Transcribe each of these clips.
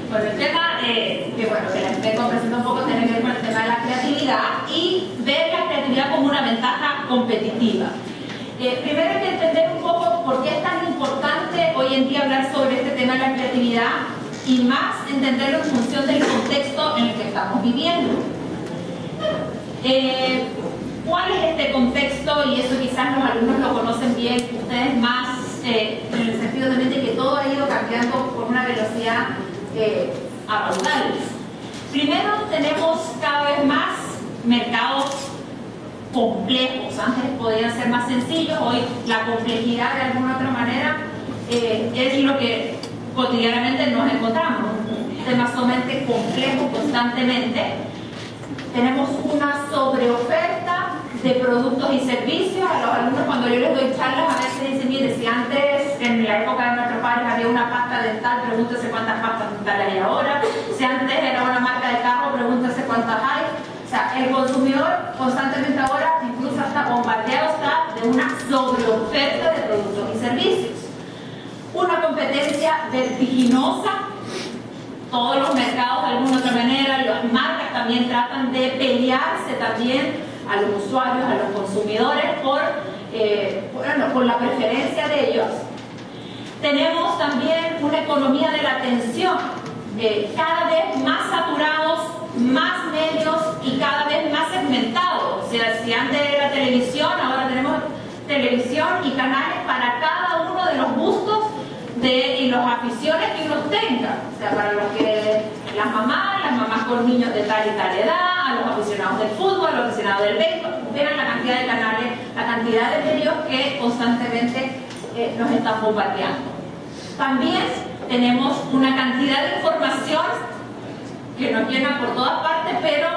Bueno, el tema que les vengo presentando un poco tiene que ver con el tema de la creatividad y ver la creatividad como una ventaja competitiva. Primero hay que entender un poco por qué es tan importante hoy en día hablar sobre este tema de la creatividad y más entenderlo en función del contexto en el que estamos viviendo. ¿Cuál es este contexto? Y eso quizás los alumnos lo conocen bien, ustedes más, en el sentido de que todo ha ido cambiando por una velocidad a raudales. Primero tenemos cada vez más mercados complejos. Antes podían ser más sencillos, hoy la complejidad de alguna otra manera es lo que cotidianamente nos encontramos. Temas sumamente complejos constantemente. Tenemos una sobreoferta de productos y servicios. A los alumnos, cuando yo les doy charlas, a veces dicen: mire, si antes, en la época de nuestros padres, había una pasta dental, pregúntese cuántas pastas dentales hay ahora. Si antes era una marca de carro, pregúntese cuántas hay. O sea, el consumidor constantemente ahora, incluso hasta bombardeado está de una sobreoferta de productos y servicios. Una competencia vertiginosa. Todos los mercados, de alguna otra manera, las marcas también tratan de pelearse también a los usuarios, a los consumidores por la preferencia de ellos. Tenemos también una economía de la atención, cada vez más saturados, más medios y cada vez más segmentados. O sea, si antes era televisión, ahora tenemos televisión y canales para cada uno de los gustos y las aficiones que uno tenga. O sea, para las mamás con niños de tal y tal edad, a los aficionados del fútbol, a los aficionados del béisbol. Vean la cantidad de canales, la cantidad de medios que constantemente nos están bombardeando. También tenemos una cantidad de información que nos llena por todas partes, pero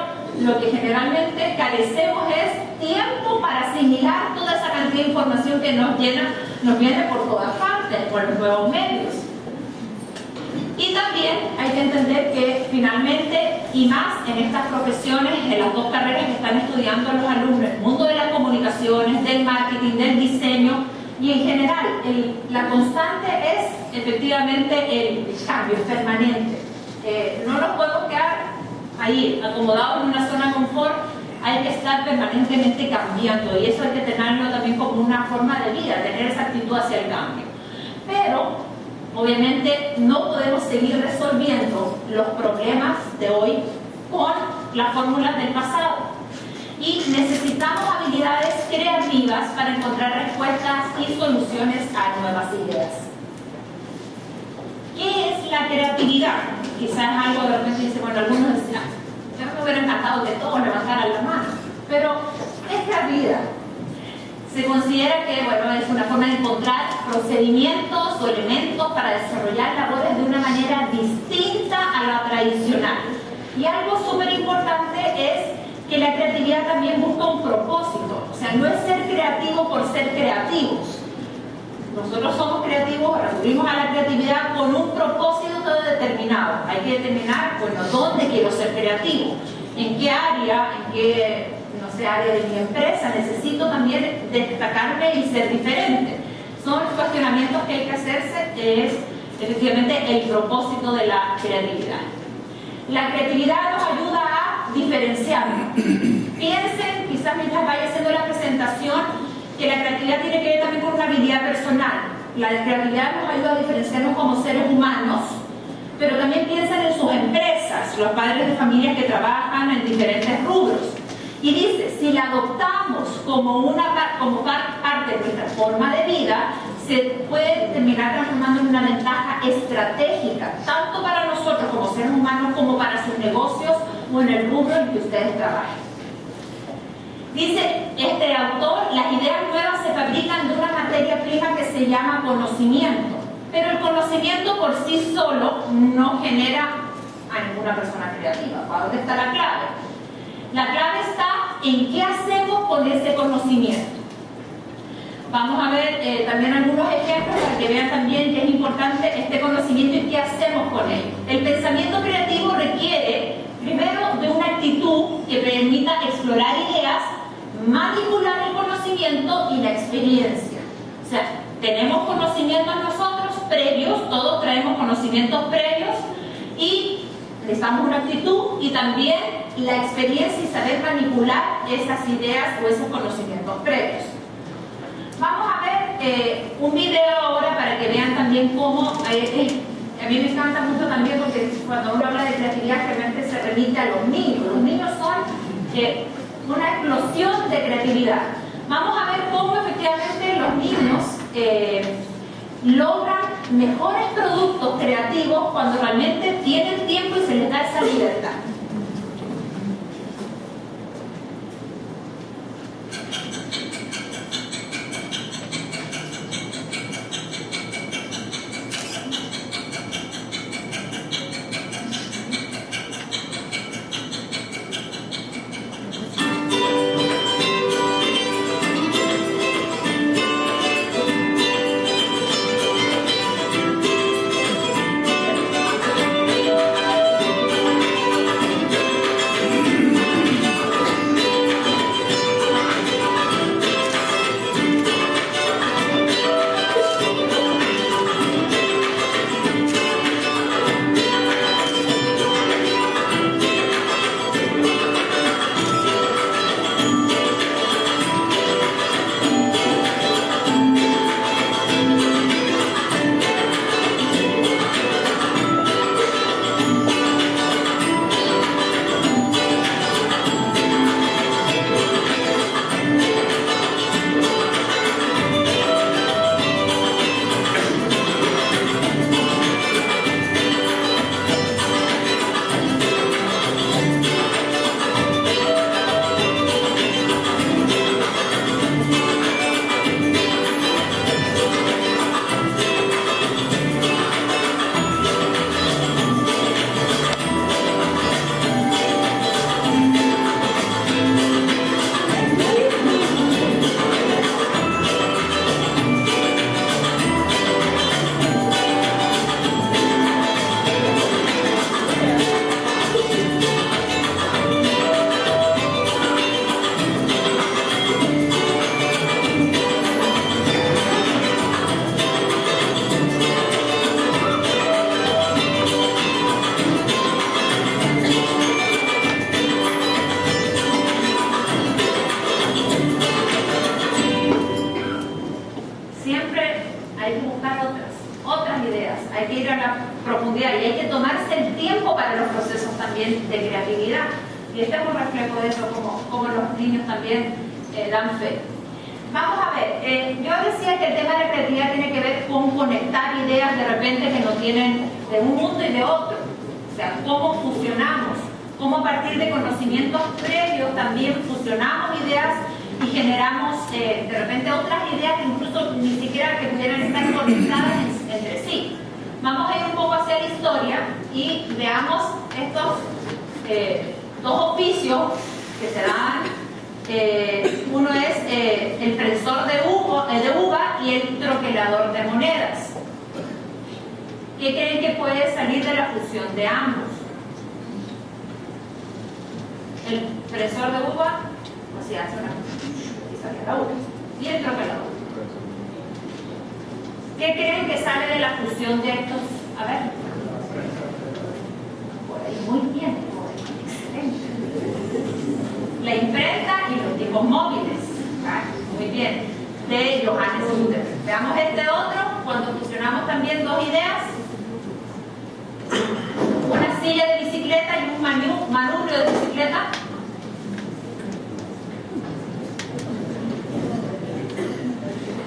lo que generalmente carecemos es tiempo para asimilar toda esa cantidad de información que nos viene por todas partes, por los nuevos medios. Y también hay que entender que finalmente, y más en estas profesiones, en las dos carreras que están estudiando los alumnos, el mundo de las comunicaciones, del marketing, del diseño, y en general, la constante es efectivamente el cambio, es permanente. No nos podemos quedar ahí acomodados en una zona de confort, hay que estar permanentemente cambiando, y eso hay que tenerlo también como una forma de vida, tener esa actitud hacia el cambio. Pero obviamente no podemos seguir resolviendo los problemas de hoy con las fórmulas del pasado, y necesitamos habilidades creativas para encontrar respuestas y soluciones a nuevas ideas. ¿Qué es la creatividad? Quizás algo de repente dice, bueno, algunos decían, yo me hubiera encantado que todos levantaran la mano, pero es creatividad. Se considera que, bueno, es una forma de encontrar procedimientos o elementos para desarrollar labores de una manera distinta a la tradicional. Y algo súper importante es que la creatividad también busca un propósito. O sea, no es ser creativo por ser creativos. Nosotros somos creativos, recurrimos a la creatividad con un propósito determinado. Hay que determinar, bueno, dónde quiero ser creativo, en qué área, área de mi empresa necesito también destacarme y ser diferente. Son los cuestionamientos que hay que hacerse, que es efectivamente el propósito de la creatividad. La creatividad nos ayuda a diferenciarnos. Piensen, quizás mientras vaya haciendo la presentación, que la creatividad tiene que ver también con una habilidad personal. La creatividad nos ayuda a diferenciarnos como seres humanos, pero también piensen en sus empresas, los padres de familia que trabajan en diferentes rubros. Y dice, si la adoptamos como parte de nuestra forma de vida, se puede terminar transformando en una ventaja estratégica, tanto para nosotros como seres humanos, como para sus negocios o en el rubro en que ustedes trabajen. Dice este autor, las ideas nuevas se fabrican de una materia prima que se llama conocimiento, pero el conocimiento por sí solo no genera a ninguna persona creativa. ¿Para dónde está la clave? La clave está en qué hacemos con ese conocimiento. Vamos a ver también algunos ejemplos para que vean también que es importante este conocimiento y qué hacemos con él. El pensamiento creativo requiere, primero, de una actitud que permita explorar ideas, manipular el conocimiento y la experiencia. O sea, tenemos conocimientos nosotros previos, todos traemos conocimientos previos y necesitamos una actitud y también la experiencia y saber manipular esas ideas o esos conocimientos previos. Vamos a ver un video ahora para que vean también cómo, a mí me encanta mucho también porque cuando uno habla de creatividad realmente se remite a los niños. Los niños son una explosión de creatividad. Vamos a ver cómo efectivamente los niños logran mejores productos creativos cuando realmente tienen tiempo y se les da esa libertad.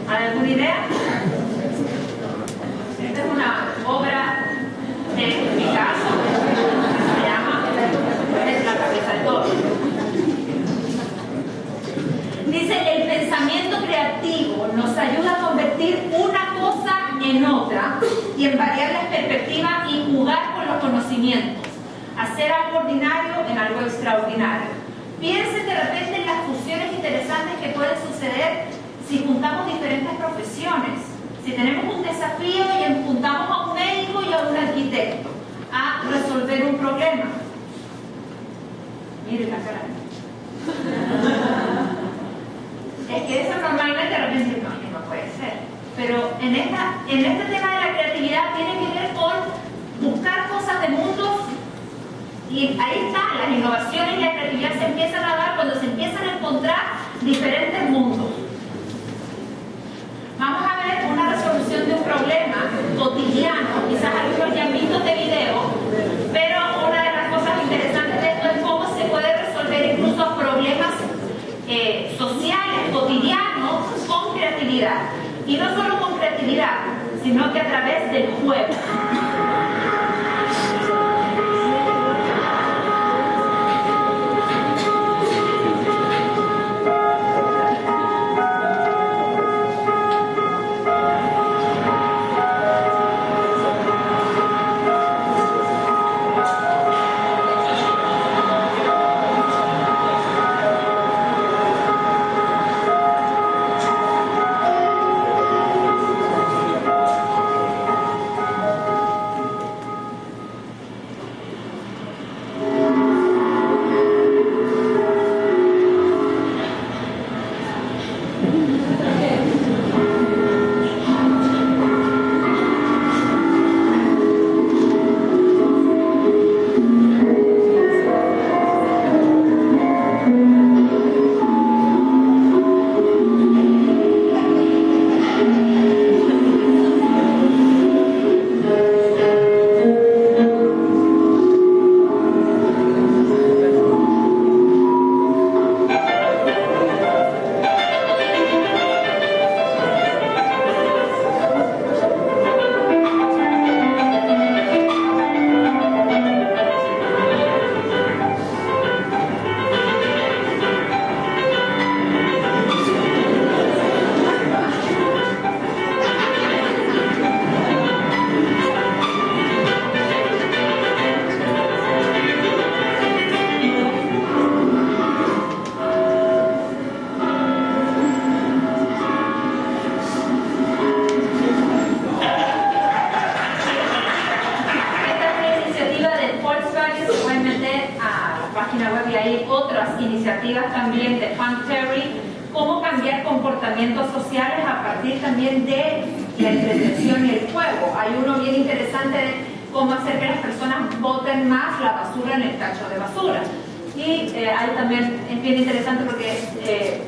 ¿Alguna idea? Esta es una obra de Picasso, se llama La cabeza del toro. Dice, el pensamiento creativo nos ayuda a convertir una cosa en otra y en variar las perspectivas y jugar con los conocimientos, hacer algo ordinario en algo extraordinario. Piensen de repente en las fusiones interesantes que pueden suceder si juntamos diferentes profesiones. Si tenemos un desafío y juntamos a un médico y a un arquitecto a resolver un problema. Miren la cara. Es que eso normalmente de repente no puede ser. pero en este tema de la creatividad tiene que ver con buscar cosas de mundos, y ahí está, las innovaciones y la creatividad se empiezan a dar cuando se empiezan a encontrar diferentes mundos. Vamos a ver una resolución de un problema cotidiano, quizás algunos ya han visto este video, pero una de las cosas interesantes de esto es cómo se puede resolver incluso problemas sociales, cotidianos, con creatividad. Y no solo con creatividad, sino que a través del juego. Iniciativas también de Frank Terry, cómo cambiar comportamientos sociales a partir también de la entretención y el juego. Hay uno bien interesante de cómo hacer que las personas boten más la basura en el tacho de basura. Y hay también, es bien interesante porque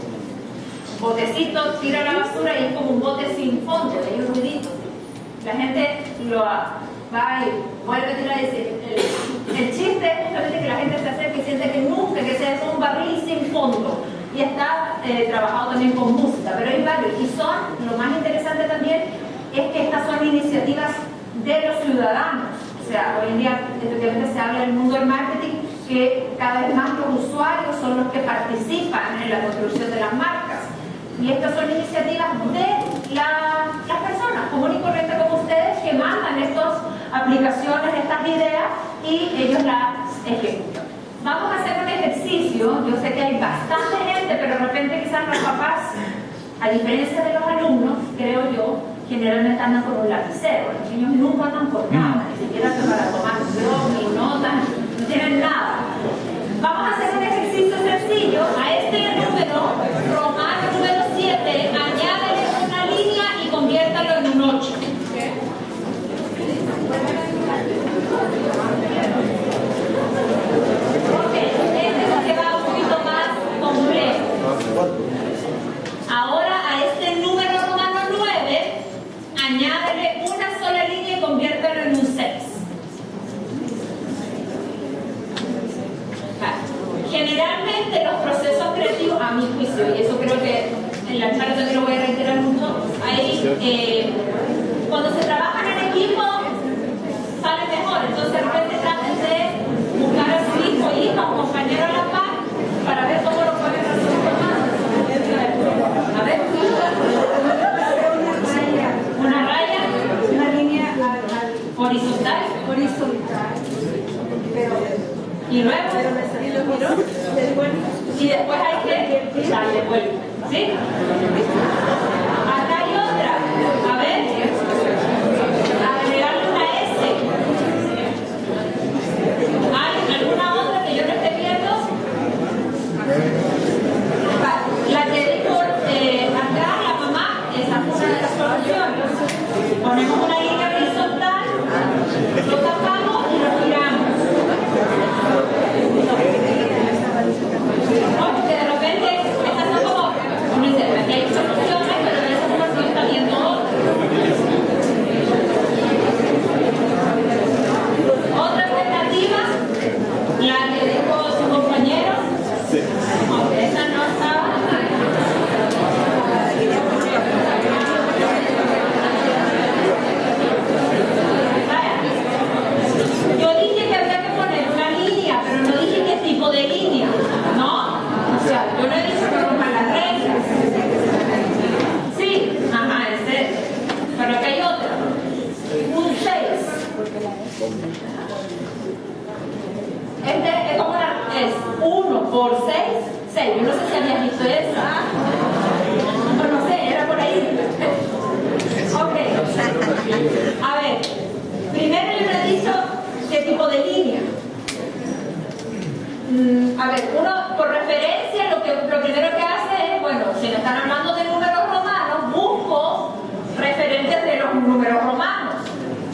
botecito tira la basura y es como un bote sin fondo, hay un ruidito. La gente lo va y vuelve a tirar y dice, el chiste es justamente que la gente se acerque y siente que nunca, que sea un barril sin fondo. Y está trabajado también con música, pero hay varios. Y lo más interesante también es que estas son iniciativas de los ciudadanos. O sea, hoy en día efectivamente se habla del mundo del marketing, que cada vez más los usuarios son los que participan en la construcción de las marcas. Y estas son iniciativas de las personas comunes y corrientes como ustedes, que mandan estas aplicaciones, estas ideas, y ellos las ejecutan. Vamos a hacer un ejercicio. Yo sé que hay bastante gente, pero de repente quizás los papás, a diferencia de los alumnos, creo yo, generalmente andan con un lapicero. Los niños nunca andan con nada, ni siquiera para tomar ni notas, no tienen nada. Vamos a hacer un ejercicio sencillo. A este número, romano número 7, añádele una línea y conviértalo en un 8. Ahora a este número romano 9, añádele una sola línea y conviértelo en un 6. Generalmente los procesos creativos, a mi juicio, y eso creo que en la charla también lo voy a reiterar mucho, ahí cuando se trabajan en equipo sale mejor. Entonces de repente traten de buscar a su hijo, hija o compañero a la par para ver cómo lo pueden resolver más. A ver, una raya, una línea horizontal, y luego y después hay que darle vuelta, ¿sí? Acá hay otra, a ver, agregarle una S. ¿Hay alguna otra que yo no esté viendo? La que dijo acá la mamá, esa fue una de las soluciones. por 6, 6. Yo no sé si habías visto eso. No sé, era por ahí. Ok. A ver, primero yo le he dicho qué tipo de línea. A ver, uno por referencia lo primero que hace es, bueno, si me están hablando de números romanos, busco referentes de los números romanos.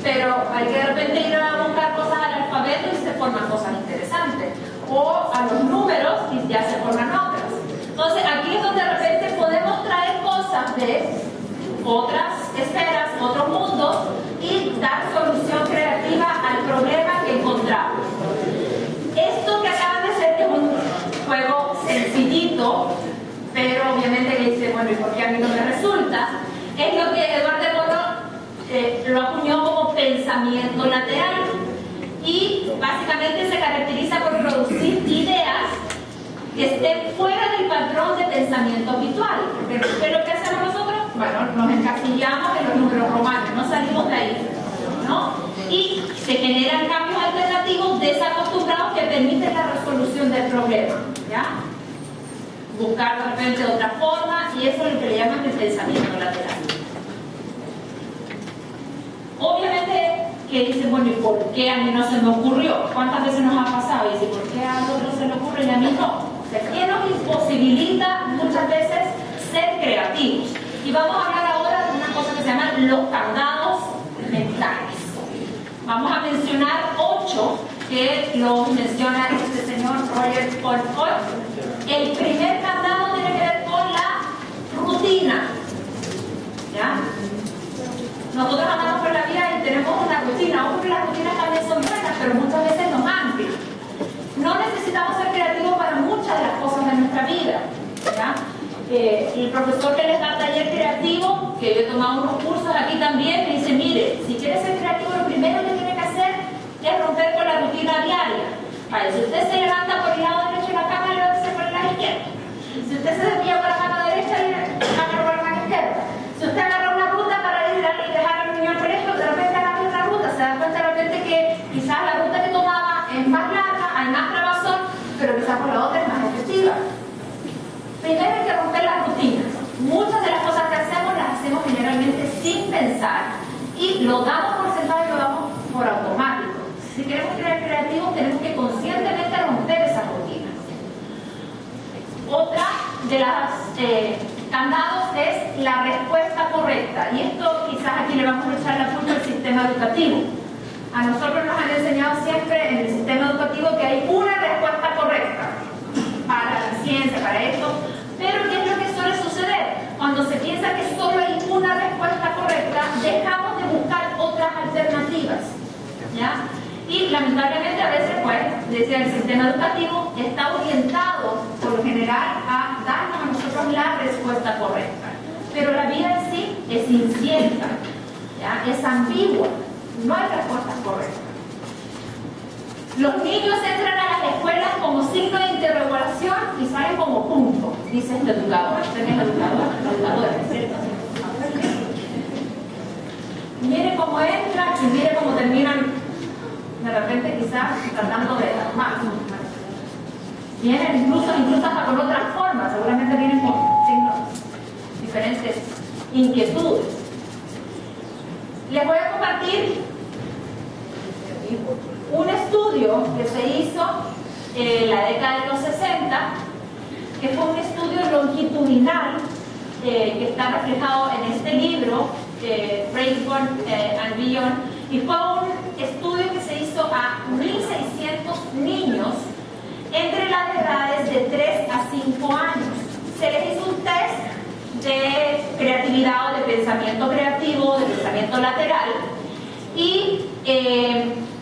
Pero hay que de repente ir a buscar cosas al alfabeto y se forman cosas interesantes. O a los números y ya se forman otras. Entonces aquí es donde de repente podemos traer cosas de otras esferas, otros mundos y dar solución creativa al problema que encontramos. Esto que acaban de hacer, que es un juego sencillito, pero obviamente que dice, bueno, ¿y por qué a mí no me resulta? Es lo que Eduardo de Bono lo acuñó como pensamiento lateral y básicamente se caracteriza por producir ideas que estén fuera del patrón de pensamiento habitual. ¿Qué es lo que hacemos nosotros? Bueno, nos encasillamos en los números romanos, no salimos de ahí, ¿no? Y se generan cambios alternativos desacostumbrados que permiten la resolución del problema, ¿ya? Buscar de repente otra forma, y eso es lo que le llaman el pensamiento lateral. Obviamente que dicen, bueno, ¿y por qué a mí no se me ocurrió? ¿Cuántas veces nos ha pasado? Y dicen, ¿por qué a otros se le ocurre y a mí no? O sea, ¿qué nos imposibilita muchas veces ser creativos? Y vamos a hablar ahora de una cosa que se llama los candados mentales. Vamos a mencionar 8 que los menciona este señor Roger Colford. El primer candado tiene que ver con la rutina, ¿ya? Nosotros andamos por la vida y tenemos una rutina. Aunque las rutinas también son buenas, pero muchas veces nos anclan. No necesitamos ser creativos para muchas de las cosas de nuestra vida, ¿ya? El profesor que les da taller creativo, que yo he tomado unos cursos aquí también, me dice, mire, si quiere ser creativo, lo primero que tiene que hacer es romper con la rutina diaria. Vale, si usted se levanta por el lado derecho de la cama, levántese por el lado izquierdo. Si usted se desvía por la mano derecha, hágalo por la mano izquierda. Si usted agarra una ruta para ir y dejar al niño al colegio, de repente agarra otra ruta, se da cuenta de repente que quizás la ruta que tomaba es más larga, hay más trabazón, pero quizás por la otra es más efectiva. Primero hay que romper las rutinas. Muchas de las cosas que hacemos las hacemos generalmente sin pensar y lo damos por sentado y lo damos por automático. Si queremos ser creativos, tenemos que conscientemente romper esas rutinas. Otra de las candados es la respuesta correcta. Y esto quizás aquí le vamos a echar la culpa al sistema educativo. A nosotros nos han enseñado siempre en el sistema educativo que hay una respuesta correcta para la ciencia, para esto. Pero ¿qué es lo que suele suceder? Cuando se piensa que solo hay una respuesta correcta, dejamos de buscar otras alternativas, ¿ya? Y lamentablemente a veces, pues, decía el sistema educativo está orientado por lo general a darnos a nosotros la respuesta correcta. Pero la vida en sí es incierta, ¿ya? Es ambigua, no hay respuestas correctas. Los niños entran a las escuelas como signo de interrogación y salen como punto, dice el educador. Usted es educadora, ¿cierto? Mire cómo entran y mire cómo terminan, de repente quizás tratando de dar más. Vienen incluso hasta con otras formas, seguramente vienen con signos diferentes, inquietudes. Les voy a compartir un estudio que se hizo en la década de los 60, que fue un estudio longitudinal que está reflejado en este libro, Brainstorm and Beyond, y fue un estudio que se hizo a 1.600 niños entre las edades de 3 a 5 años. Se les hizo un test de creatividad o de pensamiento creativo, de pensamiento lateral, y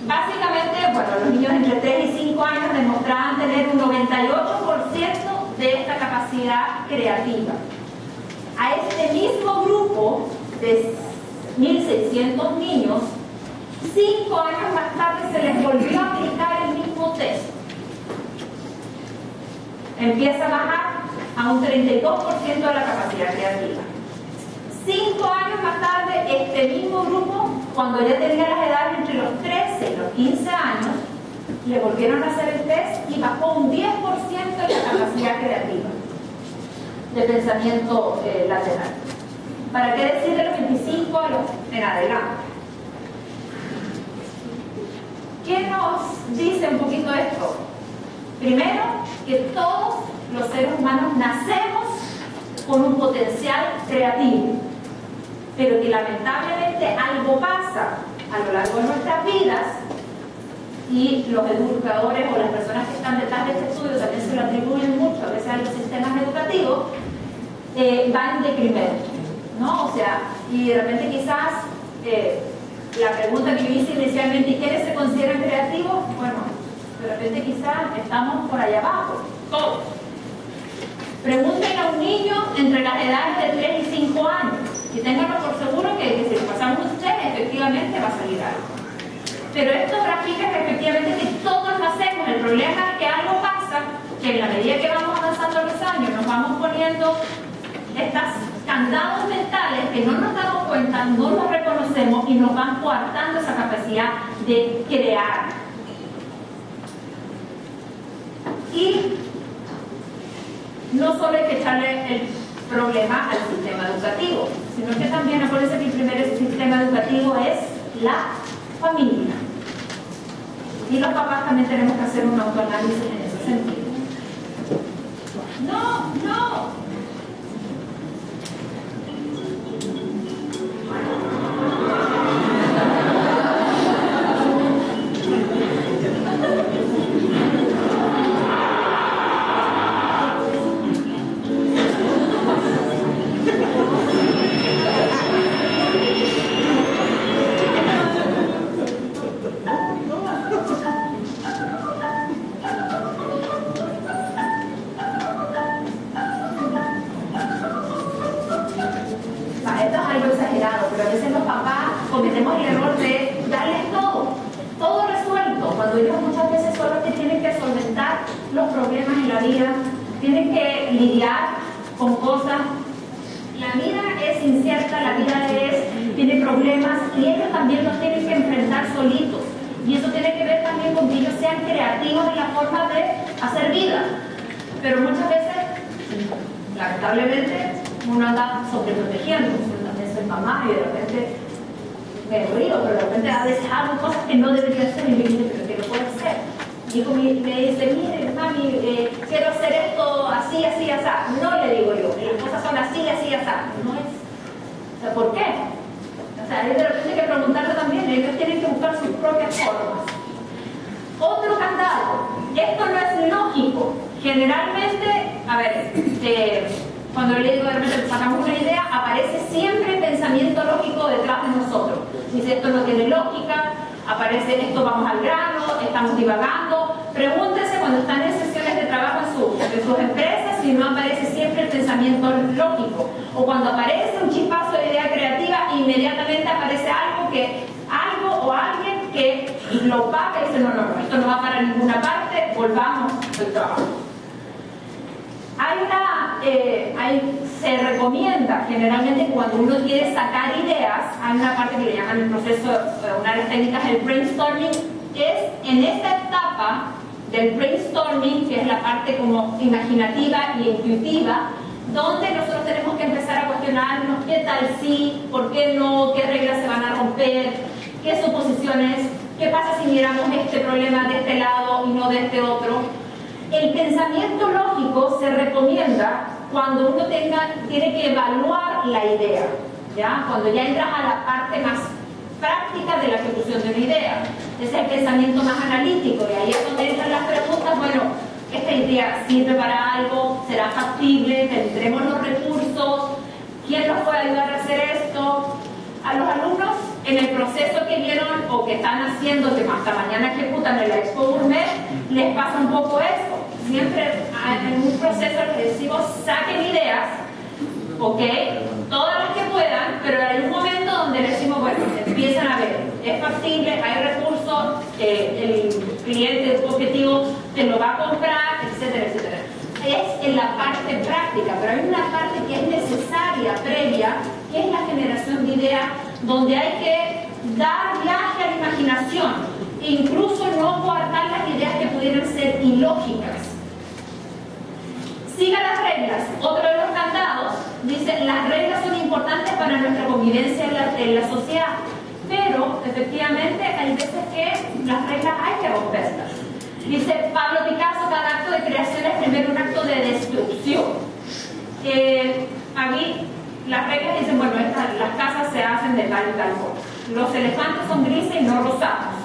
básicamente, bueno, los niños entre 3 y 5 años demostraban tener un 98% de esta capacidad creativa. A este mismo grupo de 1.600 niños, 5 años más tarde se les volvió a aplicar el mismo test. Empieza a bajar a un 32% de la capacidad creativa. 5 años más tarde, este mismo grupo, cuando ya tenía las edades entre los 13 y los 15 años, le volvieron a hacer el test y bajó un 10% la capacidad creativa de pensamiento lateral. ¿Para qué decir de los 25 a los en adelante? ¿Qué nos dice un poquito esto? Primero, que todos los seres humanos nacemos con un potencial creativo, pero que lamentablemente algo pasa a lo largo de nuestras vidas, y los educadores o las personas que están detrás de este estudio también se lo atribuyen mucho a veces a los sistemas educativos, van en decremento, ¿no? O sea, y de repente quizás la pregunta que yo hice inicialmente, ¿quiénes se consideran creativos? Bueno, de repente quizás estamos por allá abajo, todos. Pregunten a un niño entre las edades de 3 y 5 años y ténganlo por seguro que si lo pasamos a ustedes, efectivamente va a salir algo. Pero esto grafica efectivamente que todos lo hacemos. El problema es que algo pasa, que en la medida que vamos avanzando los años nos vamos poniendo estos candados mentales que no nos damos cuenta, no los reconocemos y nos van coartando esa capacidad de crear. Y no solo hay que echarle el problema al sistema educativo, sino que también acuérdense que el primer sistema educativo es la familia. Y los papás también tenemos que hacer un autoanálisis en ese sentido. No. Tienen que lidiar con cosas. La vida es incierta, la vida tiene problemas y ellos también los tienen que enfrentar solitos. Y eso tiene que ver también con que ellos sean creativos en la forma de hacer vida. Pero muchas veces, lamentablemente, uno anda sobreprotegiendo. Yo también soy mamá y de repente me río, pero de repente a veces hago cosas que no debería hacer y me dice, pero ¿qué lo puedo hacer? Y hijo me dice, mire, mami, quiero hacer esto así, así, así. No, le digo yo, las cosas son así, así, así. No es. O sea, ¿por qué? O sea, de repente hay que preguntarle también, ellos tienen que buscar sus propias formas. Otro candado, esto no es lógico. Generalmente, a ver, cuando le digo de repente sacamos una idea, aparece siempre el pensamiento lógico detrás de nosotros. Dice, esto no tiene lógica, aparece esto, vamos al grano, estamos divagando. Pregúntense cuando están en sesiones de trabajo en sus empresas si no aparece siempre el pensamiento lógico. O cuando aparece un chispazo de idea creativa, inmediatamente aparece algo o alguien que lo opaca y dice, no, esto no va para ninguna parte, volvamos al trabajo. Se recomienda generalmente que cuando uno quiere sacar ideas, hay una parte que le llaman el proceso, una de las técnicas del brainstorming, es en esta etapa del brainstorming, que es la parte como imaginativa y intuitiva, donde nosotros tenemos que empezar a cuestionarnos qué tal sí, por qué no, qué reglas se van a romper, qué suposiciones, qué pasa si miramos este problema de este lado y no de este otro. El pensamiento lógico se recomienda cuando uno tiene que evaluar la idea, ¿ya? Cuando ya entras a la parte más práctica de la ejecución de una idea. Ese es el pensamiento más analítico y ahí es donde entran las preguntas, bueno, ¿esta idea sirve para algo? ¿Será factible? ¿Tendremos los recursos? ¿Quién nos puede ayudar a hacer esto? A los alumnos en el proceso que vieron o que están haciendo, que hasta mañana ejecutan en la Expo Gourmet, les pasa un poco eso. Siempre en un proceso les decimos, saquen ideas, ¿ok? Todas las que puedan, pero hay un momento donde decimos, bueno, empiezan a ver, es factible, hay recursos, el cliente objetivo te lo va a comprar, etcétera, etcétera. Es en la parte práctica, pero hay una parte que es necesaria, previa, que es la generación de ideas, donde hay que dar viaje a la imaginación. incluso no coartar las ideas que pudieran ser ilógicas. Siga las reglas. Otro de los candados dice: las reglas son importantes para nuestra convivencia en la sociedad, pero efectivamente hay veces que las reglas hay que romperlas. Dice Pablo Picasso: cada acto de creación es primero un acto de destrucción. Aquí las reglas dicen: bueno, las casas se hacen de tal y tal forma, los elefantes son grises y no rosados,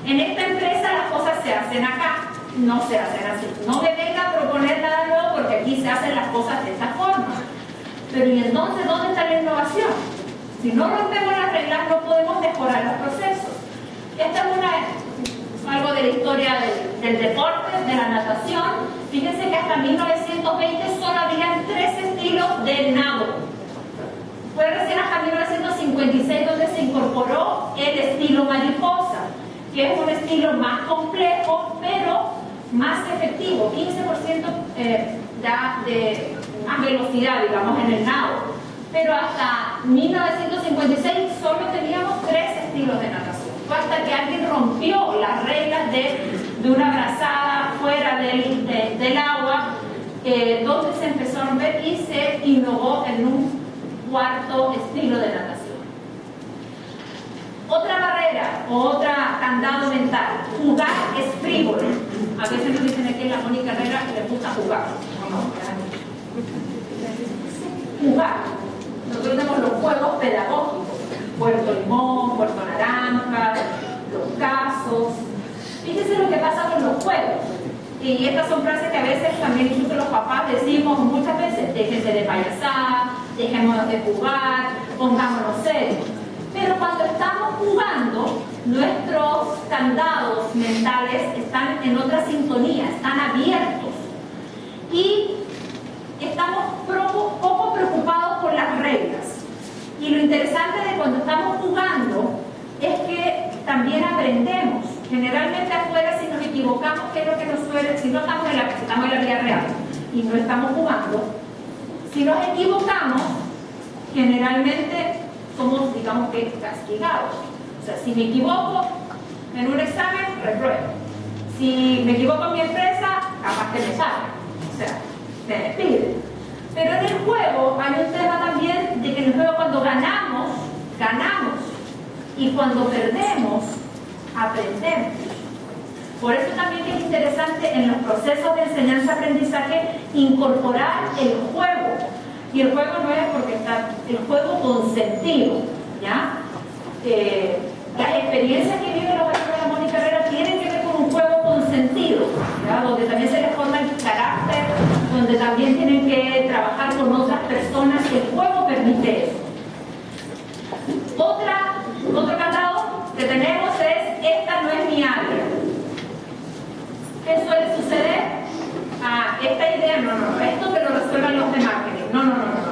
en esta empresa las cosas se hacen acá, no se hacen así. No me venga a proponer nada nuevo porque aquí se hacen las cosas de esta forma. Pero ¿y entonces dónde está la innovación? Si no rompemos las reglas no podemos mejorar los procesos. Esta es algo de la historia del deporte, de la natación. Fíjense que hasta 1920 solo habían 3 estilos de nado. Fue recién hasta 1956 donde se incorporó el estilo mariposa, que es un estilo más complejo, pero más efectivo, 15% da de más velocidad, digamos, en el nado. Pero hasta 1956 solo teníamos 3 estilos de natación. Fue hasta que alguien rompió las reglas de una brazada fuera del agua, donde se empezó a romper y se innovó en un 4º estilo de natación. Otra barrera, otra candado mental: jugar es frívolo. A veces nos dicen aquí en la Mónica Herrera que le gusta jugar. Jugar. Nosotros tenemos los juegos pedagógicos: Puerto Limón, Puerto Naranja, los casos. Fíjense lo que pasa con los juegos. Y estas son frases que a veces también incluso los papás decimos muchas veces: déjense de payasar, dejémonos de jugar, pongámonos serios. Pero cuando estamos jugando, nuestros candados mentales están en otra sintonía, están abiertos. Y estamos poco preocupados por las reglas. Y lo interesante de cuando estamos jugando es que también aprendemos. Generalmente afuera, si nos equivocamos, ¿qué es lo que nos suele? Si no estamos en la vida real y no estamos jugando, si nos equivocamos, generalmente somos, digamos que, castigados. O sea, si me equivoco en un examen, repruebo. Si me equivoco en mi empresa, capaz que me sale. O sea, me despiden. Pero en el juego hay un tema también de que en el juego cuando ganamos, ganamos. Y cuando perdemos, aprendemos. Por eso también es interesante en los procesos de enseñanza-aprendizaje incorporar el juego. Y el juego no es porque está el juego consentido, ¿ya? Las experiencias que viven los alumnos de la Mónica Herrera tienen que ver con un juego consentido, ¿ya? Donde también se les forma el carácter, donde también tienen que trabajar con otras personas. El juego permite eso. Otro candado que tenemos es: esta no es mi área. ¿Qué suele suceder? Esta idea, no, esto que lo resuelvan los de marketing, no,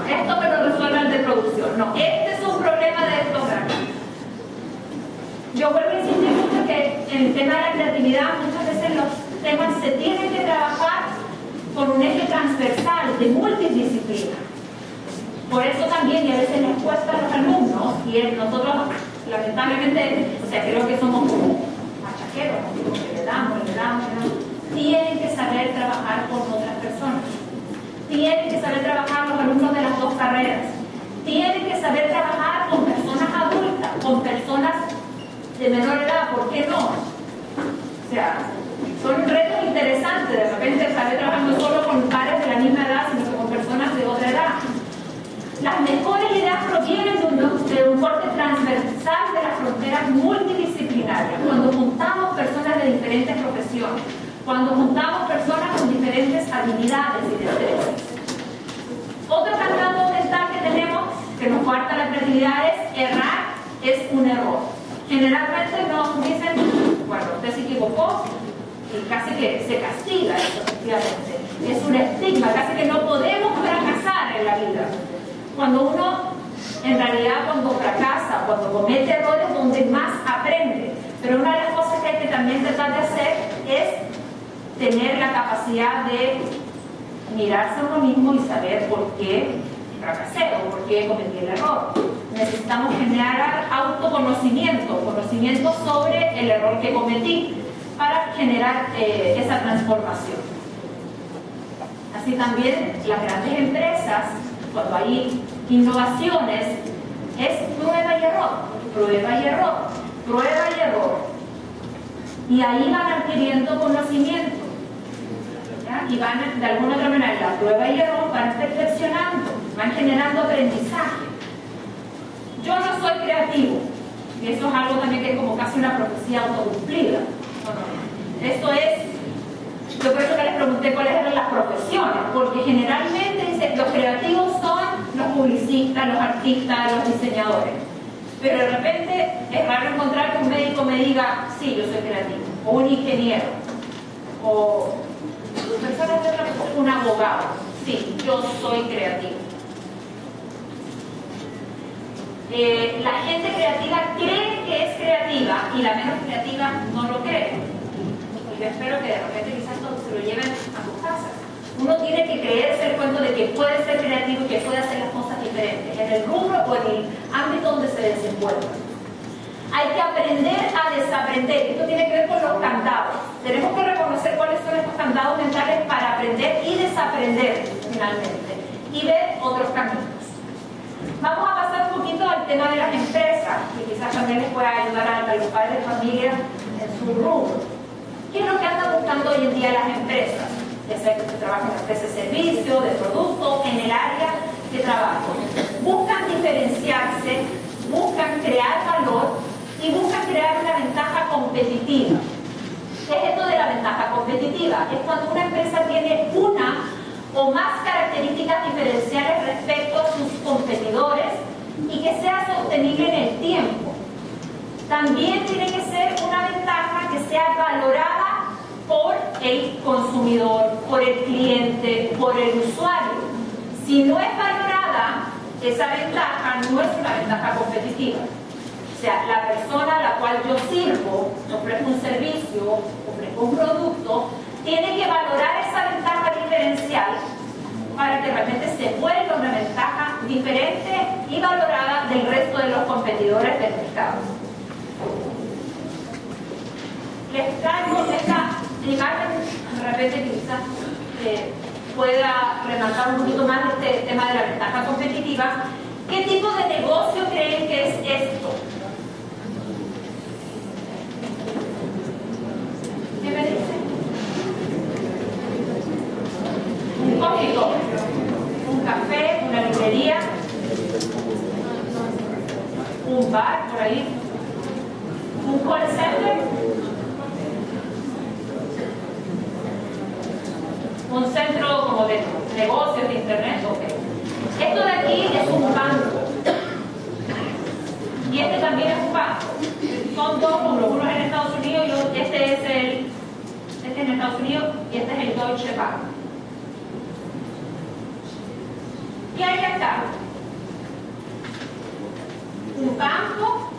esto que lo resuelvan de producción, no, este es un problema de estos grandes. Yo vuelvo a insistir mucho que en el tema de la creatividad muchas veces los temas se tienen que trabajar con un eje transversal de multidisciplina. Por eso también, y a veces les cuesta a los alumnos, y nosotros lamentablemente, o sea, creo que somos como machaqueros, porque le damos, tienen que saber trabajar con otras personas. Tienen que saber trabajar los alumnos de las 2 carreras. Tienen que saber trabajar con personas adultas, con personas de menor edad, ¿por qué no? O sea, son retos interesantes, de repente saber trabajar no solo con pares de la misma edad, sino que con personas de otra edad. Las mejores ideas provienen de un corte transversal de las fronteras multidisciplinarias, cuando juntamos personas de diferentes profesiones, cuando juntamos personas con diferentes habilidades y destrezas. Otro candado mental que tenemos, que nos coarta la creatividad, es: errar es un error. Generalmente nos dicen: bueno, usted se equivocó, y casi que se castiga eso, efectivamente. Es un estigma, casi que no podemos fracasar en la vida. Cuando uno, en realidad, cuando fracasa, cuando comete errores, donde más aprende. Pero una de las cosas que hay que también tratar de hacer es tener la capacidad de mirarse a uno mismo y saber por qué fracasé o por qué cometí el error. Necesitamos generar autoconfianza conocimiento sobre el error que cometí para generar esa transformación. Así también las grandes empresas, cuando hay innovaciones, es prueba y error, prueba y error, prueba y error. Y ahí van adquiriendo conocimiento, ¿ya? Y van de alguna otra manera, la prueba y error, van perfeccionando, van generando aprendizaje. Yo no soy creativo, y eso es algo también que es como casi una profecía autocumplida. No. Esto es, yo por eso que les pregunté cuáles eran las profesiones, porque generalmente dicen los creativos son los publicistas, los artistas, los diseñadores. Pero de repente es raro encontrar que un médico me diga, sí, yo soy creativo, o un ingeniero, o un abogado, sí, yo soy creativo. La gente creativa cree que es creativa y la menos creativa no lo cree. Y yo espero que de repente quizás se lo lleven a sus casas. Uno tiene que creerse el cuento de que puede ser creativo y que puede hacer las cosas diferentes, en el rubro o en el ámbito donde se desenvuelva. Hay que aprender a desaprender. Esto tiene que ver con los candados. Tenemos que reconocer cuáles son estos candados mentales para aprender y desaprender finalmente y ver otros caminos. Vamos a pasar un poquito al tema de las empresas, que quizás también les pueda ayudar a los padres de familia en su rubro. ¿Qué es lo que andan buscando hoy en día las empresas? Ya sea que trabajan en empresas de servicio, de producto, en el área de trabajo. Buscan diferenciarse, buscan crear valor y buscan crear una ventaja competitiva. ¿Qué es esto de la ventaja competitiva? Es cuando una empresa tiene una o más características diferenciales respecto a sus competidores y que sea sostenible en el tiempo. También tiene que ser una ventaja que sea valorada por el consumidor, por el cliente, por el usuario. Si no es valorada, esa ventaja no es una ventaja competitiva. O sea, la persona a la cual yo sirvo, ofrezco un servicio, ofrezco un producto, tiene que valorar esa ventaja diferencial para que realmente se vuelva una ventaja diferente y valorada del resto de los competidores del mercado. Les traigo esta imagen, de repente quizás pueda remarcar un poquito más este tema de la ventaja competitiva. ¿Qué tipo de negocio creen que es esto? ¿Qué me dicen? Un coffee shop, un café, una librería, un bar por ahí, un call center, un centro como de negocios de internet. Okay. Esto de aquí es un banco y este también es un banco. Son dos rubros, uno es en Estados Unidos y este es en Estados Unidos y este es el Deutsche Bank. ¿Qué hay acá? Un banco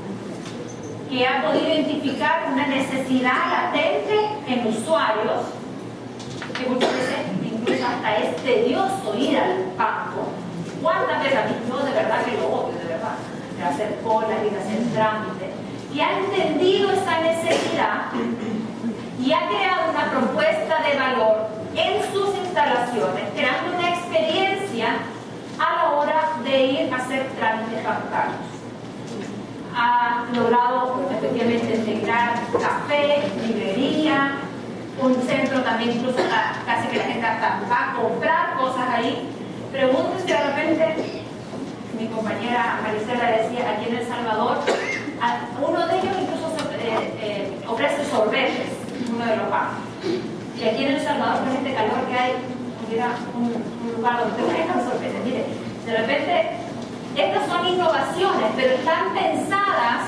que ha podido identificar una necesidad latente en usuarios, que muchas veces incluso hasta es tedioso ir al banco. ¿Cuántas veces? Yo de verdad que lo odio, de verdad, de hacer colas y de hacer trámites. Y ha entendido esa necesidad y ha creado una propuesta de valor en sus instalaciones, creando una experiencia a la hora de ir a hacer trámites bancarios. Ha logrado efectivamente integrar café, librería, un centro también, incluso casi que la gente hasta va a comprar cosas ahí. Pregúntense de repente, mi compañera Marisela decía, aquí en El Salvador, uno de ellos incluso ofrece sorbetes, uno de los bancos. Y aquí en El Salvador, con este calor que hay, mira, un lugar donde ofrezcan sorbetes. Mire, de repente, estas son innovaciones, pero están pensadas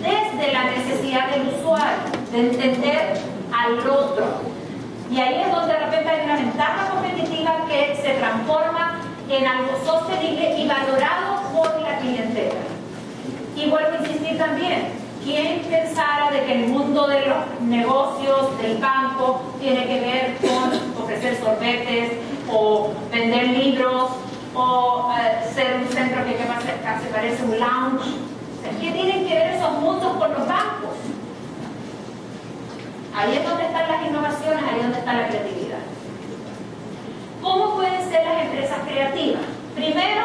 desde la necesidad del usuario, de entender al otro. Y ahí es donde de repente hay una ventaja competitiva que se transforma en algo sostenible y valorado por la clientela. Y vuelvo a insistir también, ¿quién pensara de que el mundo de los negocios, del banco, tiene que ver con ofrecer sorbetes o vender libros o ser un centro que casi parece un lounge? ¿Qué tienen que ver esos Ahí es donde están las innovaciones, ahí es donde está la creatividad. ¿Cómo pueden ser las empresas creativas? Primero,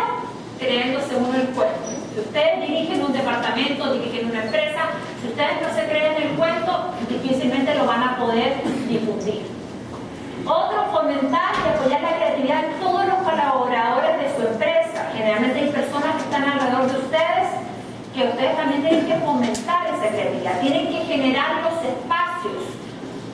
creyéndose uno el cuento. Si ustedes dirigen un departamento, dirigen una empresa, si ustedes no se creen el cuento, difícilmente lo van a poder difundir. Otro, fomentar y apoyar la creatividad en todos los colaboradores de su empresa. Generalmente hay personas que están alrededor de ustedes que ustedes también tienen que fomentar esa creatividad, tienen que generar los espacios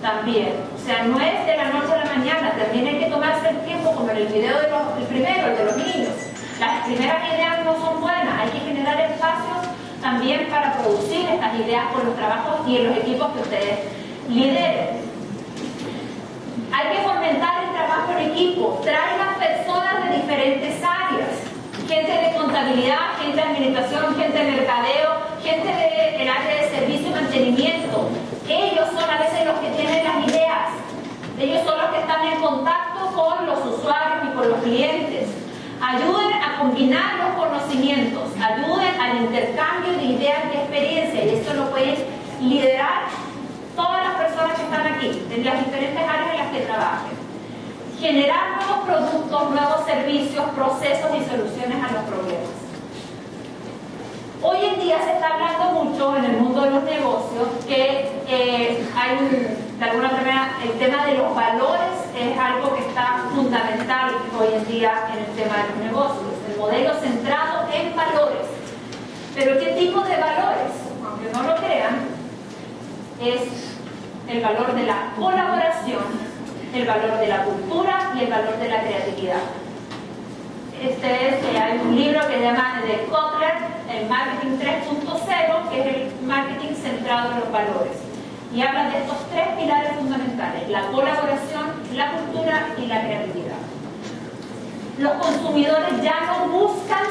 también. O sea, no es de la noche a la mañana, también hay que tomarse el tiempo, como en el video el primero, el de los niños. Las primeras ideas no son buenas, hay que generar espacios también para producir estas ideas por los trabajos y en los equipos que ustedes lideren. Hay que fomentar el trabajo en equipo, traigan personas de diferentes áreas, gente de contabilidad, gente de administración, gente de mercadeo, gente del área de servicio y mantenimiento. Ellos son a veces los que tienen las ideas, ellos son los que están en contacto con los usuarios y con los clientes. Ayuden a combinar los conocimientos, ayuden al intercambio de ideas y experiencias, y esto lo pueden liderar todas las personas que están aquí, en las diferentes áreas en las que trabajen. Generar nuevos productos, nuevos servicios, procesos y soluciones a los problemas. Hoy en día se está hablando mucho en el mundo de los negocios que hay de alguna manera el tema de los valores es algo que está fundamental hoy en día en el tema de los negocios. El modelo centrado en valores. Pero ¿qué tipo de valores? Aunque no lo crean, es el valor de la colaboración, el valor de la cultura y el valor de la creatividad. Hay un libro que se llama de Kotler, el Marketing 3.0, que es el marketing centrado en los valores. Y habla de estos tres pilares fundamentales: la colaboración, la cultura y la creatividad. Los consumidores ya no buscan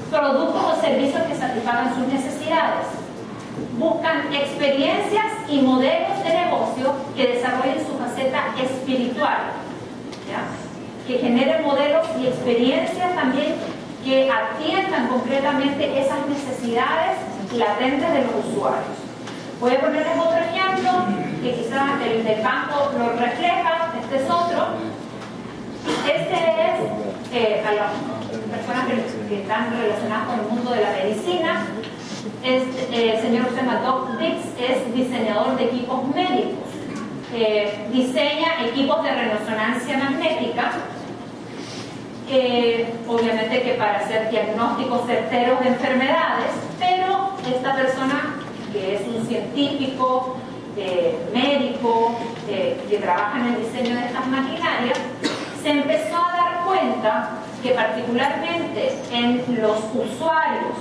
productos o servicios que satisfagan sus necesidades. Buscan experiencias y modelos de negocio que desarrollen su faceta espiritual, ¿ya? Que generen modelos y experiencias también que atiendan concretamente esas necesidades latentes de los usuarios. Voy a ponerles otro ejemplo que quizás el del banco lo refleja. Este es otro. Este es a las personas que están relacionadas con el mundo de la medicina. El señor que se llama Doc Dix es diseñador de equipos médicos. Diseña equipos de resonancia magnética, obviamente que para hacer diagnósticos certeros de enfermedades, pero esta persona, que es un científico, médico, que trabaja en el diseño de estas maquinarias, se empezó a dar cuenta que particularmente en los usuarios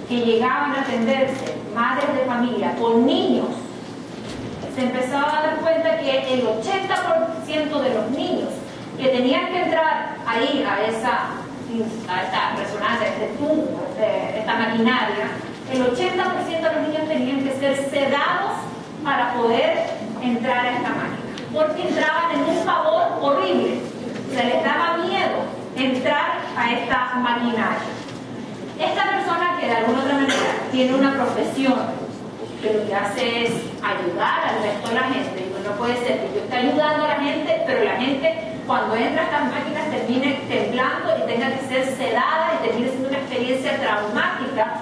que llegaban a atenderse, madres de familia con niños, se empezó a dar cuenta que el 80% de los niños que tenían que entrar ahí a esta resonancia, a este tubo, esta maquinaria, el 80% de los niños tenían que ser sedados para poder entrar a esta máquina, porque entraban en un pavor horrible, se les daba miedo entrar a esta maquinaria. Esta persona, que de alguna otra manera tiene una profesión que lo que hace es ayudar al resto de la gente, y no puede ser que yo esté ayudando a la gente, pero la gente cuando entra a estas máquinas termine temblando y tenga que ser sedada y termine siendo una experiencia traumática,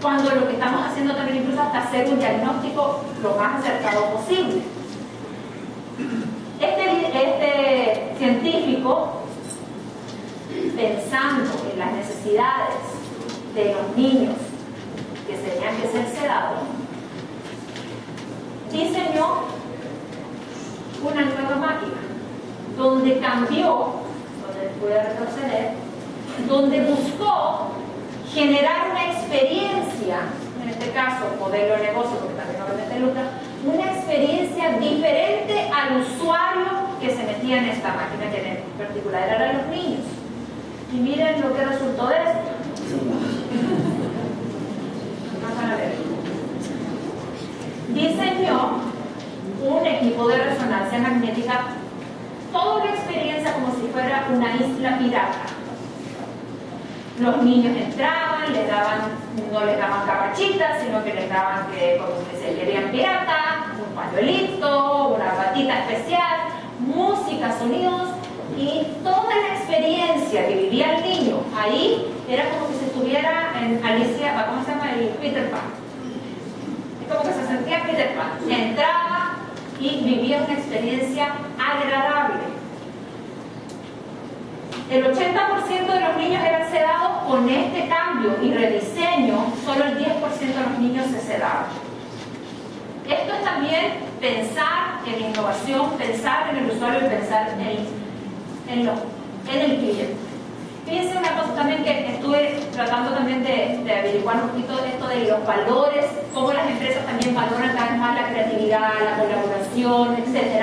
cuando lo que estamos haciendo también incluso hasta hacer un diagnóstico lo más acertado posible. Este científico, pensando en las necesidades de los niños que tenían que ser sedados, diseñó una nueva máquina donde cambió, donde puede retroceder, donde buscó generar una experiencia, en este caso modelo de negocio, porque también obviamente lucra, una experiencia diferente al usuario que se metía en esta máquina, que en particular eran los niños. Y miren lo que resultó de esto. Van a ver. Diseñó un equipo de resonancia magnética, toda la experiencia como si fuera una isla pirata. Los niños entraban, no les daban capachitas, sino que les daban como que se querían pirata, un pañuelito, una batita especial, música, sonidos, y toda la experiencia que vivía el niño ahí era como que si estuviera en Alicia, ¿cómo se llama? El Peter Pan. Es como que se sentía Peter Pan. Entraba y vivía una experiencia agradable. El 80% de los niños eran sedados. Con este cambio y rediseño, solo el 10% de los niños se sedaban. Esto es también pensar en innovación, pensar en el usuario y pensar en el cliente. Fíjense una cosa también que estuve tratando también de averiguar un poquito esto de los valores, cómo las empresas también valoran cada vez más la creatividad, la colaboración, etc.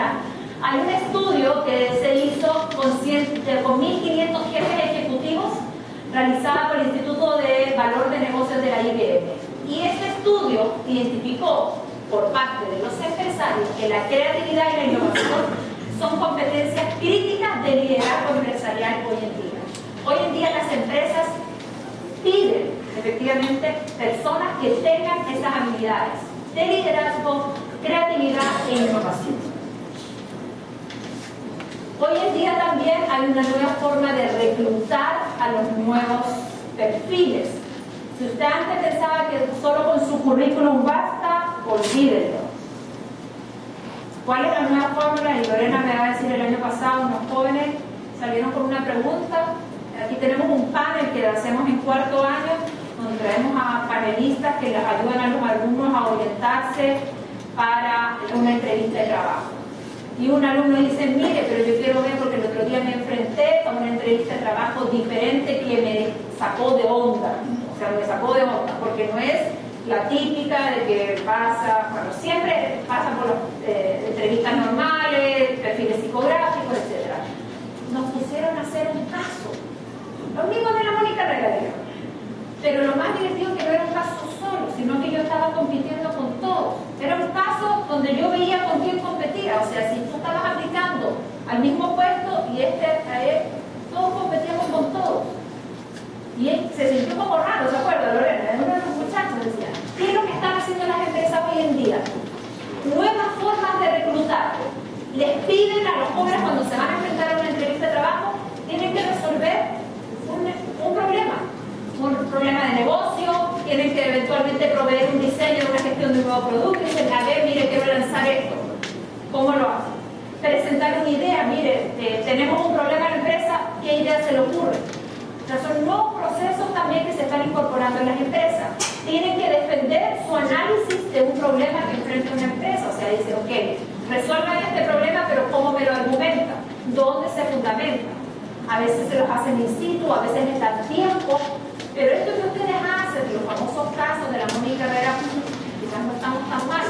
Hay un estudio que se hizo con 1.500 jefes ejecutivos realizado por el Instituto de Valor de Negocios de la IBM. Y este estudio identificó por parte de los empresarios que la creatividad y la innovación son competencias críticas de liderazgo empresarial hoy en día. Hoy en día las empresas piden efectivamente personas que tengan esas habilidades de liderazgo, creatividad e innovación. Hoy en día también hay una nueva forma de reclutar a los nuevos perfiles. Si usted antes pensaba que solo con su currículum basta, olvídelo. ¿Cuál es la nueva fórmula? Y Lorena me va a decir, el año pasado unos jóvenes salieron con una pregunta. Aquí tenemos un panel que hacemos en cuarto año, donde traemos a panelistas que les ayudan a los alumnos a orientarse para una entrevista de trabajo. Y un alumno dice, mire, pero yo quiero ver porque el otro día me enfrenté a una entrevista de trabajo diferente que me sacó de onda. O sea, me sacó de onda, porque no es la típica de que pasa, bueno, siempre pasan por las entrevistas normales, perfiles psicográficos, etc. Nos pusieron a hacer un caso. Lo mismo de la Mónica Regalera. Pero lo más divertido es que no era un caso solo, sino que yo estaba compitiendo con todos. Era un caso donde yo veía con quién competía. O sea, si tú estabas aplicando al mismo puesto y todos competíamos con todos. Y él se sintió un poco raro, ¿se acuerda, Lorena? Uno de los muchachos decía, ¿qué es lo que están haciendo las empresas hoy en día? Nuevas formas de reclutar. Les piden a los jóvenes cuando se van a enfrentar a una entrevista de trabajo, tienen que resolver un problema de negocio, tienen que eventualmente proveer un diseño, una gestión de un nuevo producto, y dicen, a ver, mire, quiero lanzar esto. ¿Cómo lo hacen? Presentar una idea, mire, tenemos un problema en la empresa, ¿qué idea se le ocurre? O sea, son nuevos procesos también que se están incorporando en las empresas. Tienen que defender su análisis de un problema que enfrenta una empresa. O sea, dicen, ok, resuelvan este problema, pero ¿cómo me lo argumenta? ¿Dónde se fundamenta? A veces se los hacen in situ, a veces les dan tiempo, pero esto que ustedes hacen, los famosos casos de la Mónica Herrera, quizás no estamos tan mal,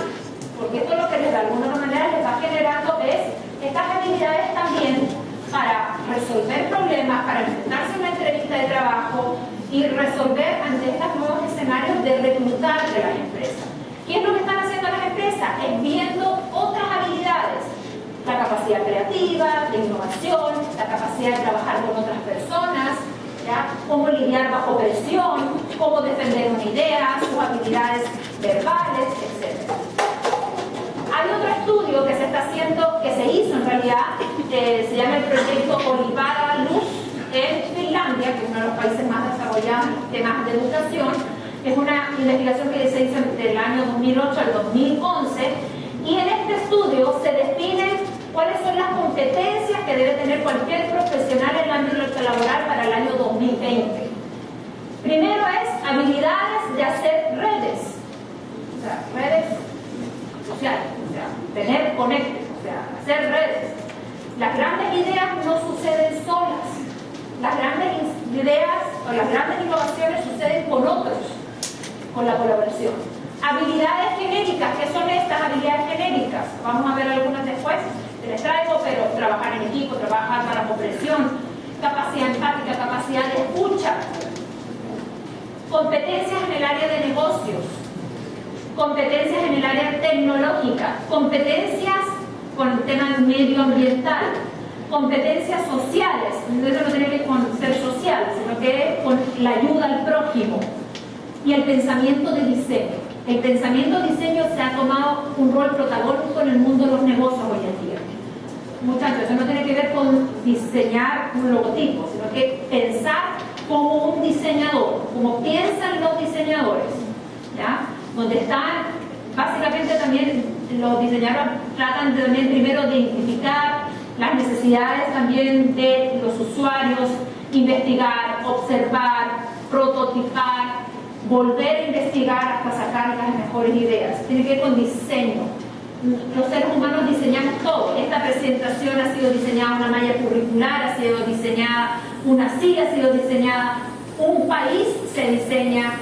porque esto lo que les de alguna manera les va generando es estas habilidades también para resolver problemas, para enfrentarse a una entrevista de trabajo y resolver ante estos nuevos escenarios de reclutar de las empresas. ¿Qué es lo que están haciendo las empresas? Es viendo otras habilidades. La capacidad creativa, de innovación, la capacidad de trabajar con otras personas, ¿ya? Cómo lidiar bajo presión, cómo defender una idea, sus habilidades verbales, etc. Hay otro estudio que se está haciendo, que se hizo en realidad, se llama el proyecto Olivara Luz en Finlandia, que es uno de los países más desarrollados en temas de educación. Es una investigación que se hizo del año 2008 al 2011, y en este estudio se definen cuáles son las competencias que debe tener cualquier profesional en el ámbito laboral para el año 2020. Primero es habilidades de hacer redes, o sea, redes sociales, o sea, tener conectes, o sea, hacer redes. Las grandes ideas no suceden solas. Las grandes ideas o las grandes innovaciones suceden con otros, con la colaboración. Habilidades genéricas, ¿qué son estas habilidades genéricas? Vamos a ver algunas después, les traigo, pero trabajar en equipo, trabajar para comprensión, capacidad empática, capacidad de escucha, competencias en el área de negocios, competencias en el área tecnológica, competencias con el tema medioambiental, competencias sociales, eso no tiene que ver con ser social, sino que con la ayuda al prójimo y el pensamiento de diseño. El pensamiento diseño se ha tomado un rol protagónico en el mundo de los negocios hoy en día. Muchachos, eso no tiene que ver con diseñar un logotipo, sino que pensar como un diseñador, como piensan los diseñadores, ¿ya? Donde están, básicamente también los diseñadores tratan de, también primero de identificar las necesidades también de los usuarios, investigar, observar, prototipar, volver a investigar hasta sacar las mejores ideas. Tiene que ver con diseño. Los seres humanos diseñamos todo. Esta presentación ha sido diseñada, una malla curricular ha sido diseñada, una silla ha sido diseñada, un país se diseña.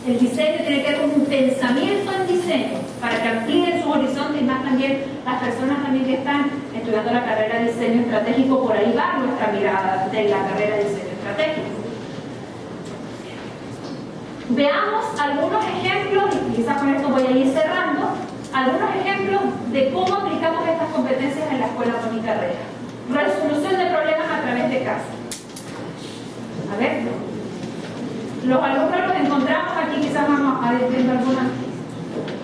El diseño tiene que ver con un pensamiento en diseño para que amplíen su horizonte, y más también las personas también que están estudiando la carrera de diseño estratégico. Por ahí va nuestra mirada de la carrera de diseño estratégico. Veamos algunos ejemplos, y quizás con esto voy a ir cerrando, algunos ejemplos de cómo aplicamos estas competencias en la escuela con mi carrera. Resolución de problemas a través de casos. A ver, los alumnos los encontramos aquí, quizás vamos a ir viendo algunas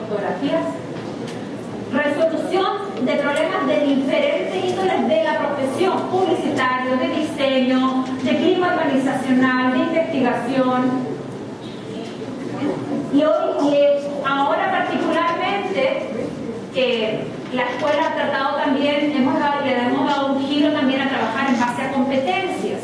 fotografías. Resolución de problemas de diferentes índoles de la profesión: publicitario, de diseño, de clima organizacional, de investigación. Y ahora particularmente, la escuela ha tratado también, le hemos dado un giro también a trabajar en base a competencias.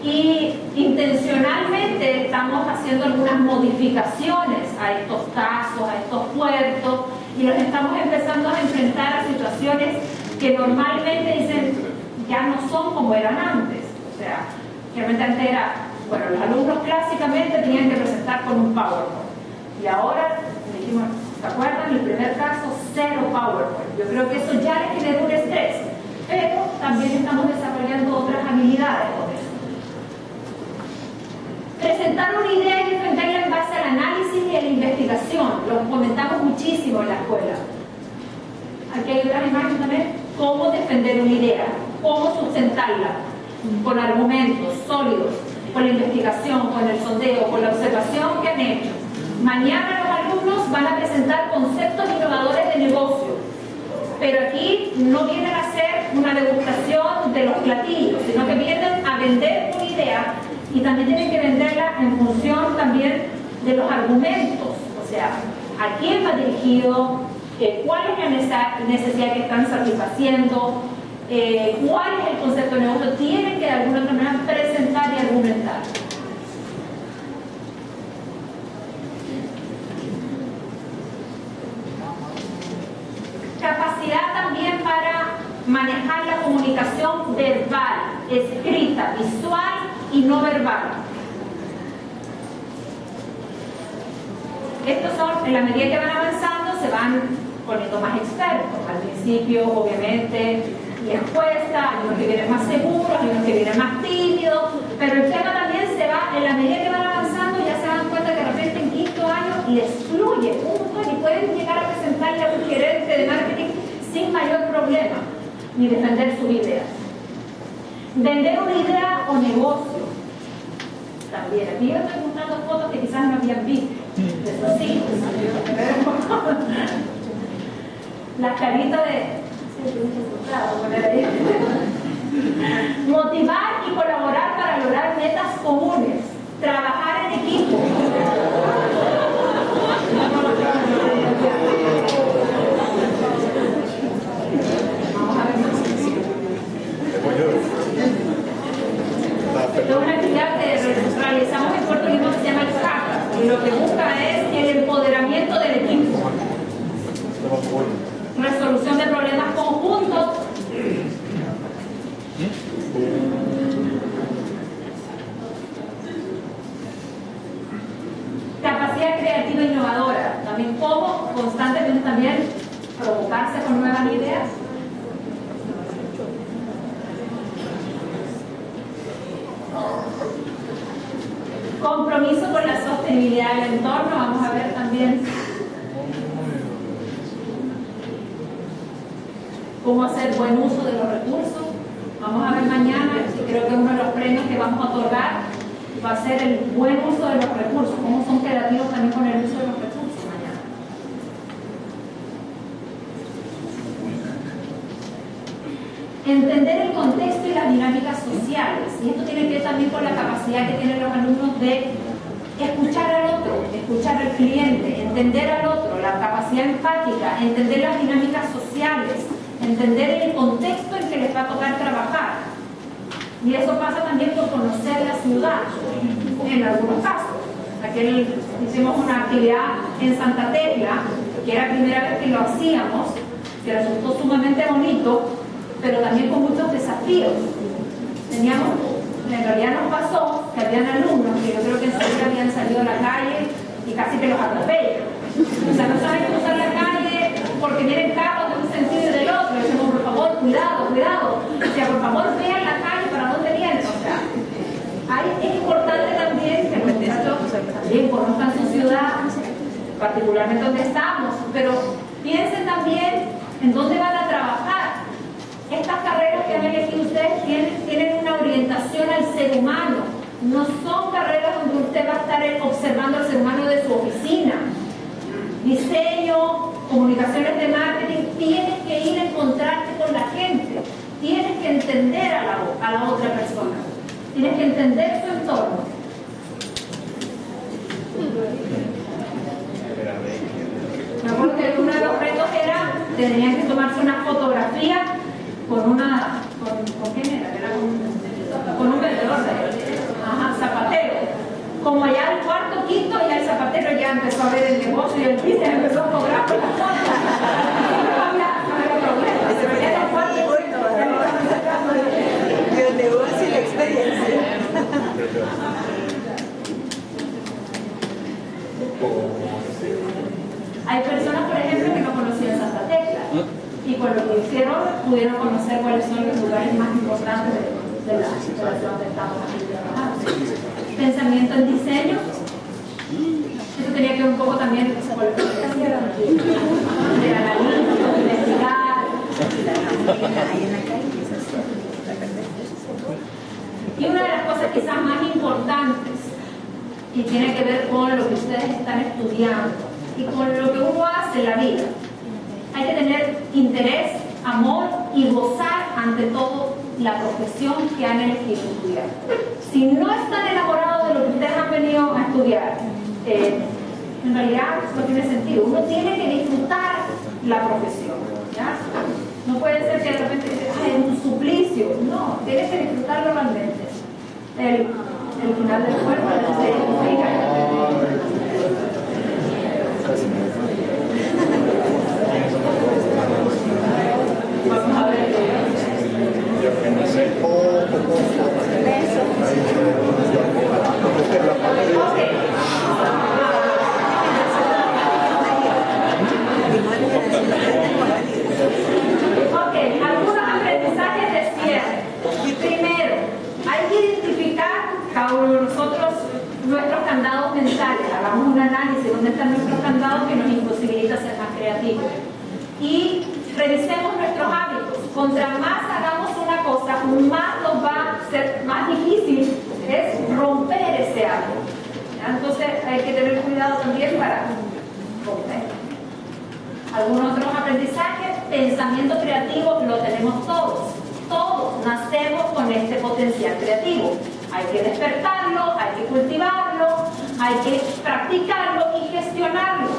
Y intencionalmente estamos haciendo algunas modificaciones a estos casos, a estos puertos, y los estamos empezando a enfrentar a situaciones que normalmente dicen ya no son como eran antes. O sea, realmente antes era, bueno, los alumnos clásicamente tenían que presentar con un PowerPoint, y ahora dijimos, ¿se acuerdan? El primer caso, 0 PowerPoint. Yo creo que eso ya les generó un estrés, pero también estamos desarrollando otras habilidades con eso. Presentar una idea y defenderla en base al análisis y a la investigación. Lo comentamos muchísimo en la escuela. Aquí hay otras imágenes también. Cómo defender una idea, cómo sustentarla, con argumentos sólidos, con la investigación, con el sondeo, con la observación que han hecho. Mañana los alumnos van a presentar conceptos innovadores de negocio, pero aquí no vienen a hacer una degustación de los platillos, sino que vienen a vender una idea, y también tienen que venderla en función también de los argumentos, o sea, a quién va dirigido, cuál es la necesidad que están satisfaciendo, cuál es el concepto de negocio. Tienen que de alguna otra manera presentar y argumentar. Capacidad también para manejar la comunicación verbal, escrita, visual y no verbal. Estos son, en la medida que van avanzando, se van poniendo más expertos. Al principio, obviamente, les cuesta, hay unos que vienen más seguros, hay unos que vienen más tímidos, pero el tema también se va, en la medida que van avanzando, ya se dan cuenta que de repente en quinto año les fluye un montón y pueden llegar a presentarle a un gerente de marketing sin mayor problema, ni defender sus ideas. Vender una idea o negocio. También, aquí yo estoy mostrando fotos que quizás no habían visto. Eso sí, las caritas de... Motivar y colaborar para lograr metas comunes. Trabajar en equipo. Vamos a ver. Esta es una actividad que realizamos en Puerto Rico que se llama el CAPA, y lo que busca es el empoderamiento del equipo. Resolución de problemas conjuntos. Capacidad creativa e innovadora. También cómo constantemente también provocarse con nuevas ideas. Compromiso con la sostenibilidad del entorno. Vamos a ver también cómo hacer buen uso de los recursos. Vamos a ver mañana, creo que uno de los premios que vamos a otorgar va a ser el buen uso de los recursos, cómo son creativos también con el uso de los recursos mañana. Entender el contexto y las dinámicas sociales, y esto tiene que ver también con la capacidad que tienen los alumnos de escuchar al otro, escuchar al cliente, entender al otro, la capacidad empática, entender las dinámicas sociales, entender el contexto en que les va a tocar trabajar. Y eso pasa también por conocer la ciudad, en algunos casos. Hicimos una actividad en Santa Tecla, que era la primera vez que lo hacíamos, que resultó sumamente bonito, pero también con muchos desafíos. En realidad nos pasó que habían alumnos que yo creo que enseguida habían salido a la calle y casi que los atropellan. O sea, no saben cruzar la calle porque vienen carros de un sentido y del otro. Y decimos, por favor, cuidado, cuidado. O sea, por favor, vean la calle para dónde vienen. O sea, es importante también que los muchachos también conozcan su ciudad, particularmente donde estamos, pero piensen también en dónde van a trabajar. Estas carreras que han elegido ustedes tienen una orientación al ser humano. No son carreras donde usted va a estar observando al ser humano de su oficina. Diseño, comunicaciones de marketing, tienes que ir a encontrarte con la gente. Tienes que entender a la otra persona. Tienes que entender su entorno. Me acuerdo que uno de los retos era, tenían que tomarse una fotografía con quién era, con un vendedor zapatero. Como allá el cuarto, quinto, ya el zapatero ya empezó a ver el negocio y el business empezó a cobrar por las cosas. El negocio y la experiencia. Hay personas, por ejemplo, que no conocían Santa Tecla y con lo que hicieron pudieron conocer cuáles son los lugares más importantes de la ciudad donde estamos aquí trabajando. Pensamiento en diseño. Eso tenía que ver un poco también con lo que decía de analítico, de investigar. Y una de las cosas quizás más importantes, y tiene que ver con lo que ustedes están estudiando y con lo que uno hace en la vida, hay que tener interés, amor y gozar ante todo la profesión que han elegido estudiar. Si no están enamorados de lo que ustedes han venido a estudiar, en realidad no tiene sentido. Uno tiene que disfrutar la profesión, ¿ya? No puede ser que de repente es un suplicio. No, tienes que disfrutarlo realmente. El final del cuerpo se explica. Vamos a ver. Ok, algunos aprendizajes de cierre. Primero, hay que identificar cada uno de nosotros nuestros candados mentales. Hagamos un análisis de dónde están nuestros candados que nos imposibilita ser más creativos. Y revisemos nuestros hábitos. Contra más hagamos una cosa, más nos va a ser más difícil es romper ese hábito. ¿Ya? Entonces hay que tener cuidado también para romper. Algunos otros aprendizajes, pensamiento creativo, lo tenemos todos. Todos nacemos con este potencial creativo. Hay que despertarlo, hay que cultivarlo, hay que practicarlo y gestionarlo.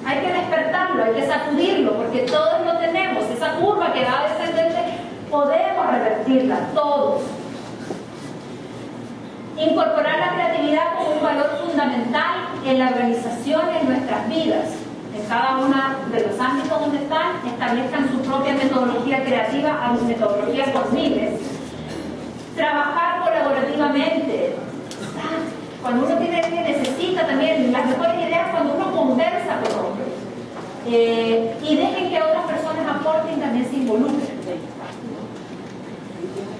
Hay que despertarlo, hay que sacudirlo, porque todos lo tenemos. Esa curva que va descendente, podemos revertirla, todos. Incorporar la creatividad como un valor fundamental en la organización y en nuestras vidas. En cada uno de los ámbitos donde están, establezcan su propia metodología creativa, a metodologías por miles. Trabajar colaborativamente. Cuando uno necesita también las mejores ideas, cuando uno conversa con otros. Y dejen que otras personas aporten y también se involucren.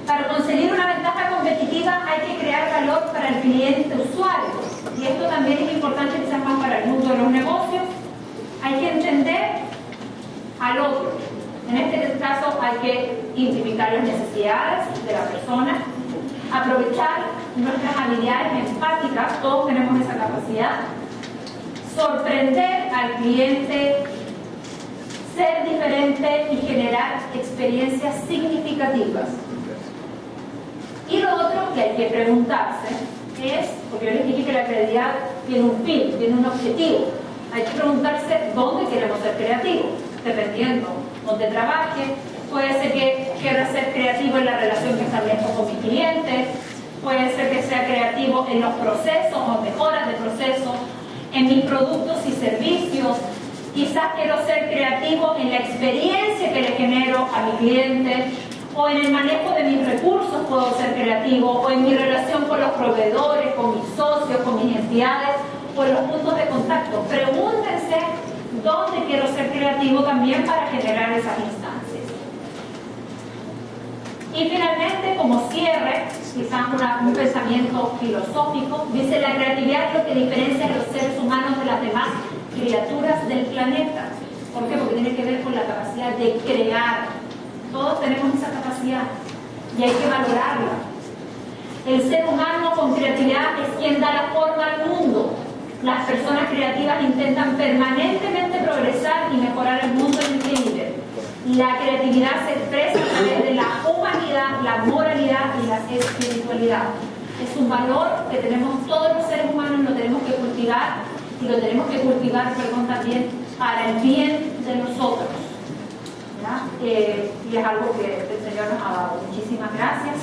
Para conseguir una ventaja competitiva hay que crear valor para el cliente usuario. Y esto también es importante quizás más para el mundo de los negocios. Hay que entender al otro. En este caso hay que identificar las necesidades de la persona, aprovechar nuestras habilidades empáticas, todos tenemos esa capacidad, sorprender al cliente, ser diferente y generar experiencias significativas. Y lo otro que hay que preguntarse es, porque yo les dije que la creatividad tiene un fin, tiene un objetivo, hay que preguntarse dónde queremos ser creativos, dependiendo dónde trabaje. Puede ser que quiera ser creativo en la relación que establezco con mis clientes, puede ser que sea creativo en los procesos o mejoras de procesos, en mis productos y servicios. Quizás quiero ser creativo en la experiencia que le genero a mi cliente, o en el manejo de mis recursos puedo ser creativo, o en mi relación con los proveedores, con mis socios, con mis entidades, o en los puntos de contacto. Pregúntense dónde quiero ser creativo también para generar esas instancias. Y finalmente, como cierre, quizás un pensamiento filosófico, dice: la creatividad es lo que diferencia a los seres humanos de las demás criaturas del planeta. ¿Por qué? Porque tiene que ver con la capacidad de crear. Todos tenemos esa capacidad y hay que valorarla. El ser humano con creatividad es quien da la forma al mundo. Las personas creativas intentan permanentemente progresar y mejorar el mundo en el que viven. La creatividad se expresa a través de la humanidad, la moralidad y la espiritualidad. Es un valor que tenemos todos los seres humanos, lo tenemos que cultivar, y lo tenemos que cultivar, también para el bien de nosotros. Y es algo que el Señor nos ha dado. Muchísimas gracias.